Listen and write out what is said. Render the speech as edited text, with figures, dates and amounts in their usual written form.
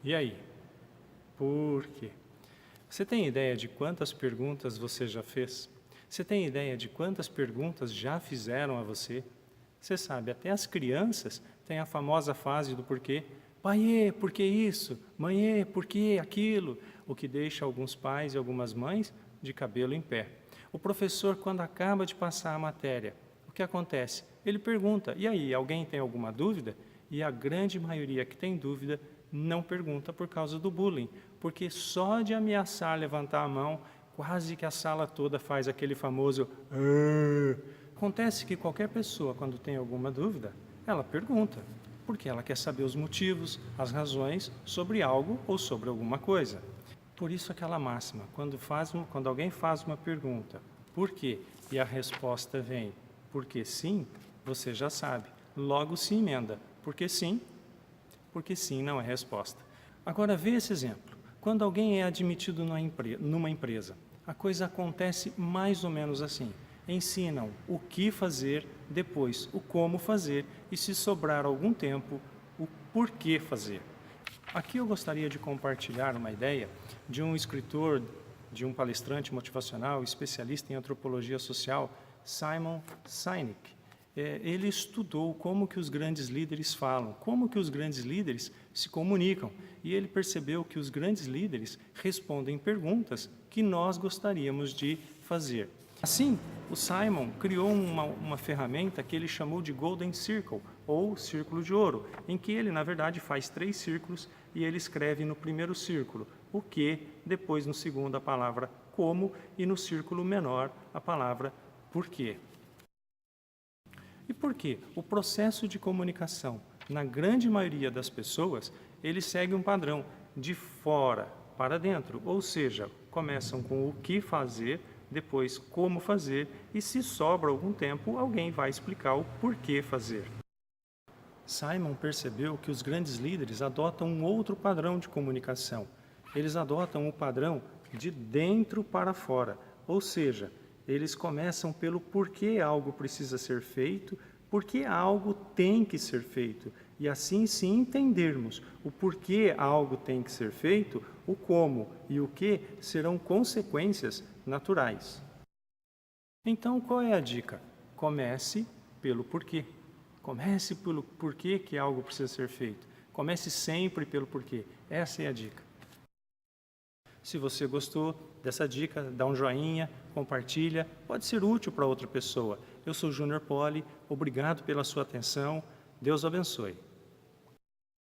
E aí? Por quê? Você tem ideia de quantas perguntas você já fez? Você tem ideia de quantas perguntas já fizeram a você? Você sabe, até as crianças têm a famosa fase do porquê. Paiê, por que isso? Mãe, por que aquilo? O que deixa alguns pais e algumas mães de cabelo em pé. O professor, quando acaba de passar a matéria, o que acontece? Ele pergunta, e aí, alguém tem alguma dúvida? E a grande maioria que tem dúvida não pergunta por causa do bullying, porque só de ameaçar levantar a mão, quase que a sala toda faz aquele famoso "ah". Acontece que qualquer pessoa, quando tem alguma dúvida, ela pergunta, porque ela quer saber os motivos, as razões sobre algo ou sobre alguma coisa. Por isso aquela máxima, quando alguém faz uma pergunta, por quê? E a resposta vem, porque sim, você já sabe, logo se emenda, porque sim não é resposta. Agora, vê esse exemplo. Quando alguém é admitido numa empresa, a coisa acontece mais ou menos assim. Ensinam o que fazer, depois o como fazer e, se sobrar algum tempo, o porquê fazer. Aqui eu gostaria de compartilhar uma ideia de um escritor, de um palestrante motivacional, especialista em antropologia social, Simon Sinek. Ele estudou como que os grandes líderes falam, como que os grandes líderes se comunicam, e ele percebeu que os grandes líderes respondem perguntas que nós gostaríamos de fazer. Assim, o Simon criou uma ferramenta que ele chamou de Golden Circle, ou Círculo de Ouro, em que ele, na verdade, faz 3 círculos e ele escreve no primeiro círculo o que, depois no segundo a palavra como e no círculo menor a palavra porquê. E por quê? O processo de comunicação, na grande maioria das pessoas, ele segue um padrão de fora para dentro, ou seja, começam com o que fazer, depois como fazer e, se sobra algum tempo, alguém vai explicar o porquê fazer. Simon percebeu que os grandes líderes adotam um outro padrão de comunicação. Eles adotam o padrão de dentro para fora, ou seja, eles começam pelo porquê algo precisa ser feito, porque algo tem que ser feito. E assim, se entendermos o porquê algo tem que ser feito, o como e o que serão consequências naturais. Então, qual é a dica? Comece pelo porquê. Comece pelo porquê que algo precisa ser feito. Comece sempre pelo porquê. Essa é a dica. Se você gostou dessa dica, dá um joinha, compartilha, pode ser útil para outra pessoa. Eu sou Júnior Poli, obrigado pela sua atenção, Deus o abençoe.